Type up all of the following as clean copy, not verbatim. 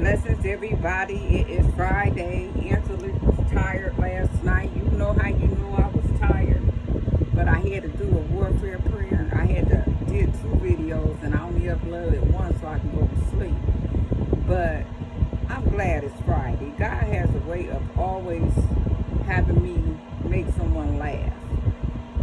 Blessings, everybody. It is Friday. Angela was tired last night. You know how you know I was tired, but I had to do a warfare prayer. I had to did 2 videos, and I only uploaded one so I can go to sleep. But I'm glad it's Friday. God has a way of always having me make someone laugh,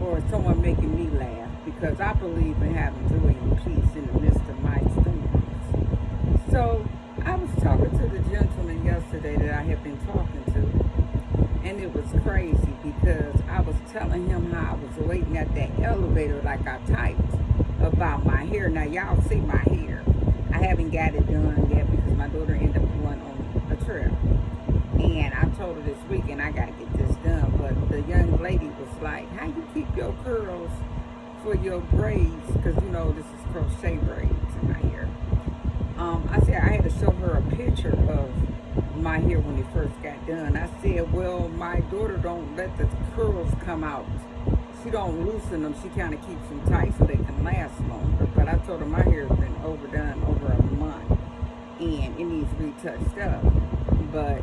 or someone making me laugh, because I believe in having joy and peace in the midst of my storms. So I was talking to the gentleman yesterday that I had been talking to, and it was crazy because I was telling him how I was waiting at that elevator like I typed about my hair. Now y'all see my hair. I haven't got it done yet because my daughter ended up going on a trip. And I told her this weekend I gotta get this done. But the young lady was like, how you keep your curls for your braids? Because you know this is crochet braids in my hair. I said I had to show her a picture of my hair when it first got done. I said, well, my daughter don't let the curls come out. She don't loosen them. She kind of keeps them tight so they can last longer. But I told her my hair has been overdone over a month and it needs retouched up. But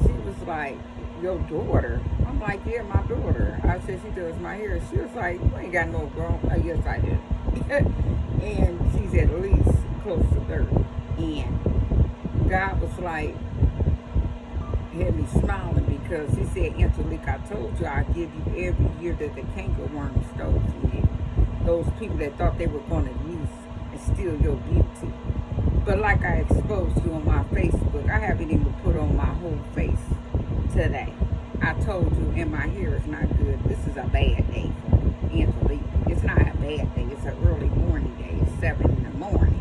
she was like, your daughter? I'm like, yeah, my daughter. I said, she does my hair. She was like, you ain't got no grown. Yes, I did. And she's at least close to 30. And God was like, had me smiling because he said, Angelique, I told you I'd give you every year that the cankerworm stole from you. Those people that thought they were going to use and steal your beauty. But like I exposed you on my Facebook, I haven't even put on my whole face today. I told you, and my hair is not good. This is a bad day for Angelique. It's not a bad day. It's an early morning day. It's 7 in the morning.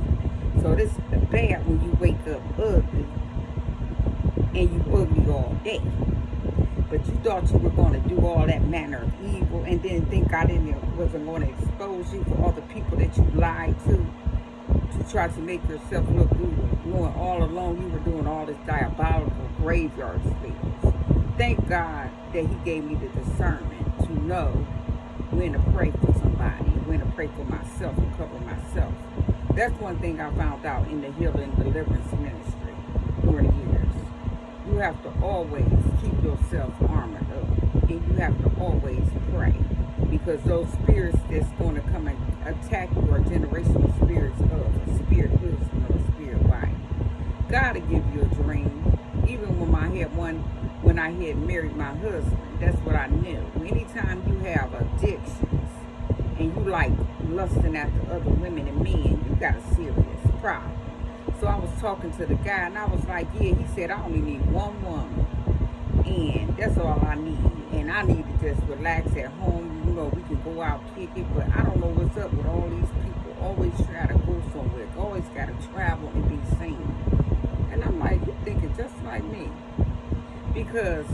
So this is bad when you wake up ugly and you ugly all day. But you thought you were going to do all that manner of evil and then think I wasn't going to expose you for all the people that you lied to try to make yourself look good, knowing all along you were doing all this diabolical graveyard spells. Thank God that he gave me the discernment to know when to pray for somebody, when to pray for myself and cover myself. That's one thing I found out in the healing deliverance ministry during the years. You have to always keep yourself armored up, and you have to always pray, because those spirits that's going to come and attack you are generational spirits of a spirit husband or a spirit wife. God will give you a dream. Even when I had married my husband, that's what I knew. Anytime you have addictions and you like lusting after other women and men, you got a serious problem. So I was talking to the guy and I was like, yeah, he said, I only need one woman. And that's all I need. And I need to just relax at home. You know, we can go out, kick it, but I don't know what's up with all these people. Always try to go somewhere. Always got to travel and be seen. And I'm like, you're thinking just like me. Because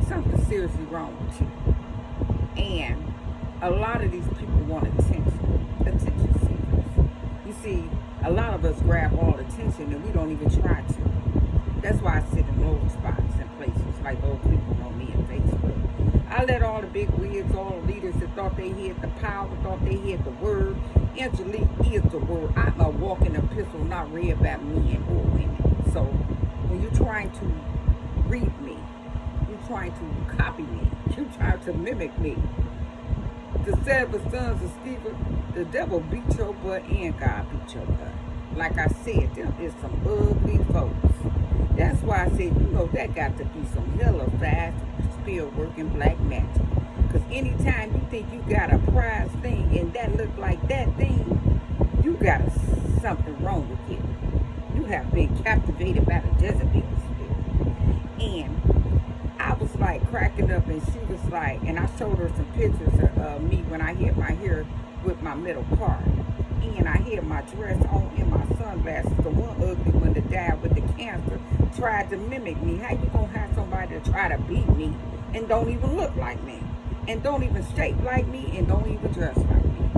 something's seriously wrong with you. And a lot of these people want attention seekers. You see, a lot of us grab all attention and we don't even try to. That's why I sit in low spots and places like those people know me on Facebook. I let all the big wigs, all the leaders that thought they had the power, thought they had the word. Angelique is the word. I'm a walking epistle not read by men or women. So when you're trying to read me, you're trying to copy me, you're trying to mimic me. The 7 sons of Sceva, the devil beat your butt and God beat your butt. Like I said, them is some ugly folks. That's why I said, you know, that got to be some hella fast, still working black magic. Because anytime you think you got a prize thing and that look like that thing, you got something wrong with it. You have been captivated by the Jezebel spirit. And I was like cracking up and she was like, and I showed her some pictures of me when I had my hair with my middle part. And I had my dress on and my sunglasses. The one ugly one that died with the cancer tried to mimic me. How you gonna have somebody to try to beat me and don't even look like me? And don't even shape like me and don't even dress like me?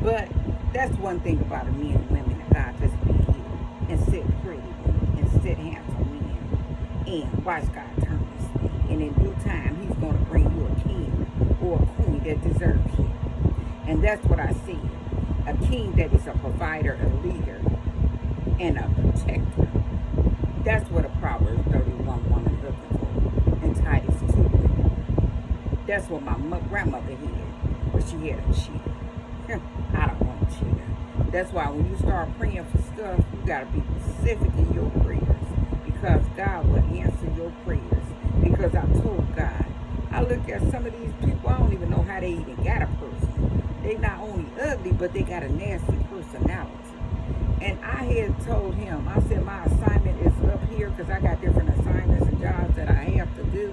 But that's one thing about men and women that God just be here and sit pretty and sit handsome men and watch God turn this thing. And in due time, he's going to bring you a king or a queen that deserves you. And that's what I see. A king that is a provider, a leader, and a protector. That's what a Proverbs 31 woman looking for. And Titus 2. That's what my grandmother had. But she had a cheater. I don't want a cheater. That's why when you start praying for stuff, you got to be specific in your prayers. Because God will answer your prayers. Because I told God, I look at some of these people, I don't even know how they even got a person. They not only ugly, but they got a nasty personality. And I had told him, I said, my assignment is up here because I got different assignments and jobs that I have to do.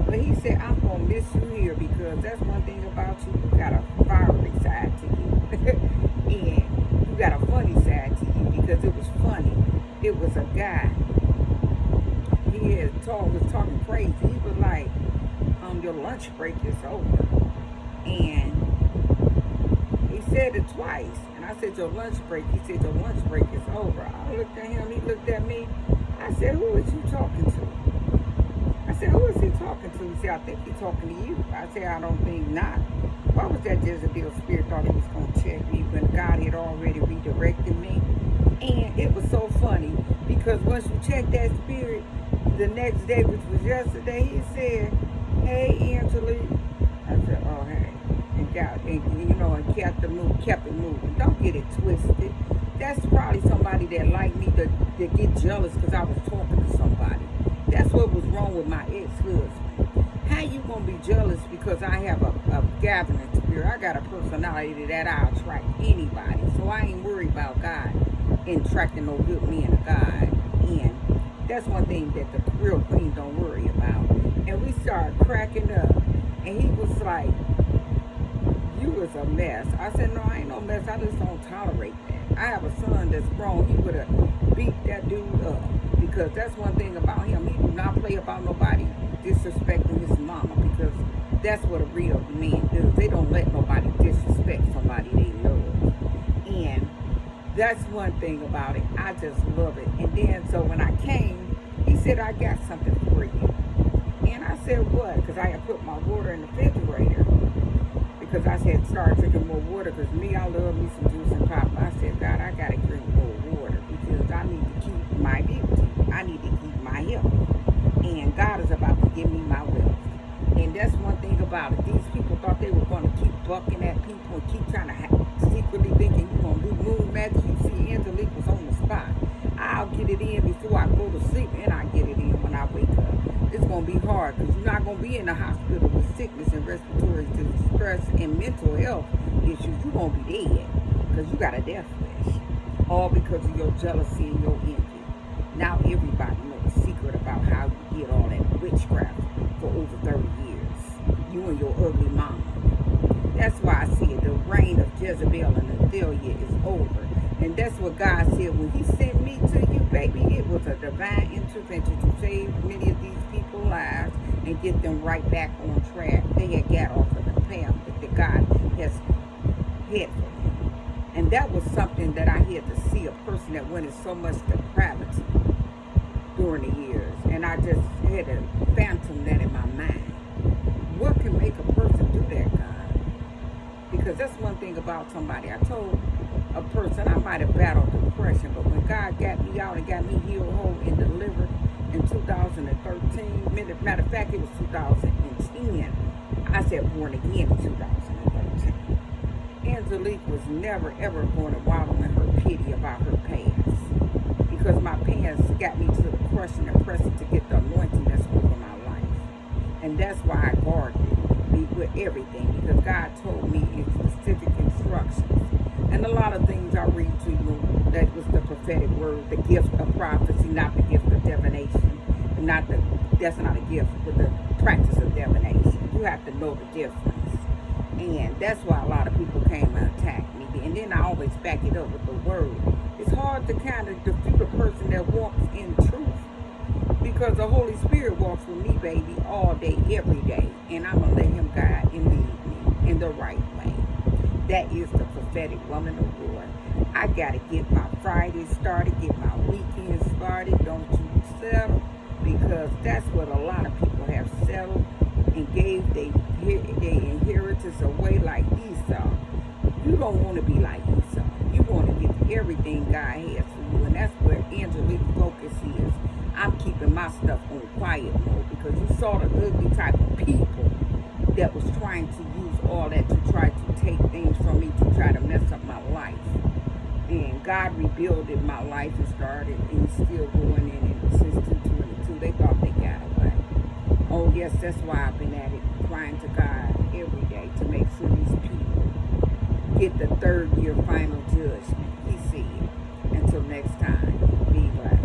But he said, I'm going to miss you here because that's one thing about you. You got a fiery side to you. And you got a funny side to you because it was funny. It was a guy. He was talking crazy. He was like, your lunch break is over. And he said it twice. And I said, your lunch break? He said, your lunch break is over. I looked at him. He looked at me. I said, who is you talking to? I said, who is he talking to? He said, I think he's talking to you. I said, I don't think not. Why was that Jezebel spirit thought he was going to check me when God had already redirected me? And it was so funny because once you check that spirit, the next day, which was yesterday, he said, hey, Angelique. I said, oh, hey. And kept it moving. Don't get it twisted. That's probably somebody that liked me to get jealous because I was talking to somebody. That's what was wrong with my ex-husband. How you going to be jealous because I have a gathering spirit? I got a personality that I'll attract anybody. So I ain't worried about God attracting no good men of God. And that's one thing that the real queen don't worry about. And we started cracking up. And he was like, you was a mess. I said, no, I ain't no mess. I just don't tolerate that. I have a son that's grown. He would have beat that dude up. Because that's one thing about him. He do not play about nobody disrespecting his mama. Because that's what a real man does. They don't let nobody disrespect somebody they love. And that's one thing about it. I just love it. And then, so when I came, he said, I got something for you. And I said, what? Because I had put my water in the refrigerator. Because I said, start drinking more water. Because I love me some juice and pop. I said, God, I got to drink more water. Because I need to keep my beauty. I need to keep my health. And God is about to give me my wealth. And that's one thing about it. These people thought they were going to keep bucking at people and keep trying to secretly thinking you're going to do moon magic. You see, Angelique was on the spot. I'll get it in before I go to sleep, and I get it in when I wake up. It's going to be hard because you're not going to be in the hospital with sickness and respiratory distress and mental health issues. You're going to be dead because you got a death wish. All because of your jealousy and your envy. Now everybody knows the secret about how you did all that witchcraft for over 30 years. You and your ugly mama. That's why I see it. The reign of Jezebel and Athaliah is over. And that's what God said when he sent me to you, baby. It was a divine intervention to save many of these people's lives and get them right back on track. They had got off of the path that God has had for them. And that was something that I had to see, a person that went in so much depravity during the years. And I just had to phantom that in my mind. What can make a person do that, God? Because that's one thing about somebody. I told a person I might have battled depression, but when God got me out and got me healed, whole, and delivered in 2013, matter of fact, it was 2010, I said born again in 2013. Angelique was never, ever going to wallow in her pity about her past. Because my past got me to the crushing and pressing to get the anointing that's over my life. And that's why I guarded it with everything. Because God told me in specific instructions. And a lot of things I read to you, that was the prophetic word, the gift of prophecy, not the gift of divination. That's not a gift, but the practice of divination. You have to know the difference. And that's why a lot of people came and attacked me. And then I always back it up with the word. It's hard to kind of defeat a person that walks in truth. Because the Holy Spirit walks with me, baby, all day, every day. And I'm going to let him guide and lead me in the right way. That is the prophetic woman of God. I got to get my Friday started, get my weekend started. Don't you settle. Because that's what a lot of people have settled and gave their inheritance away like Esau. You don't want to be like Esau. You want to get everything God has for you. And that's where Angelique's focus is. my stuff on quiet mode, because you saw the ugly type of people that was trying to use all that to try to take things from me, to try to mess up my life. And God rebuilded my life and started, and He's still going in it since 2022. They thought they got away. Oh yes, that's why I've been at it, crying to God every day to make sure these people get the third year final judgment. He said. Until next time, be blessed.